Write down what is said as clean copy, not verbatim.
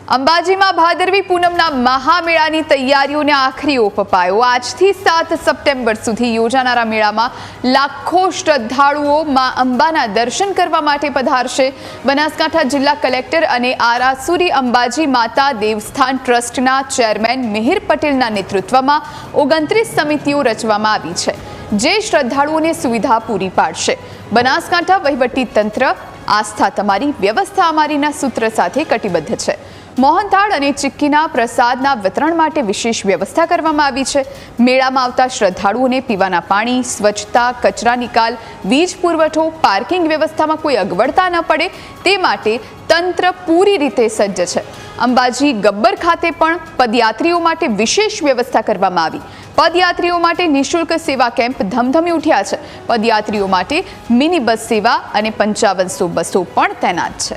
અંબાજીમાં ભાદરવી પૂનમના મહામેળાની તૈયારીઓને આખરી ઓપ અપાયો। આજથી 7 સપ્ટેમ્બર સુધી યોજાનારા મેળામાં લાખો શ્રદ્ધાળુઓ માં અંબાના દર્શન કરવા માટે પધારશે। બનાસકાંઠા જિલ્લા કલેક્ટર અને આરાસુરી અંબાજી માતા દેવસ્થાન ટ્રસ્ટના ચેરમેન મિહિર પટેલના નેતૃત્વમાં 29 સમિતિઓ રચવામાં આવી છે, જે શ્રદ્ધાળુઓને સુવિધા પૂરી પાડશે। બનાસકાંઠા વહીવટી તંત્ર આસ્થા તમારી, વ્યવસ્થા અમારીના સૂત્ર સાથે કટિબદ્ધ છે। મોહનથાળ અને ચિક્કીના પ્રસાદના વિતરણ માટે વિશેષ વ્યવસ્થા કરવામાં આવી છે। મેળામાં આવતા શ્રદ્ધાળુઓને પીવાના પાણી, સ્વચ્છતા, કચરા નિકાલ, વીજ પુરવઠો, પાર્કિંગ વ્યવસ્થામાં કોઈ અગવડતા ન પડે તે માટે તંત્ર પૂરી રીતે સજ્જ છે। અંબાજી ગબ્બર ખાતે પણ પદયાત્રીઓ માટે વિશેષ વ્યવસ્થા કરવામાં આવી। પદયાત્રીઓ માટે નિઃશુલ્ક સેવા કેમ્પ ધમધમી ઉઠ્યા છે। પદયાત્રીઓ માટે મિની બસ સેવા અને 5500 બસો પણ તૈનાત છે।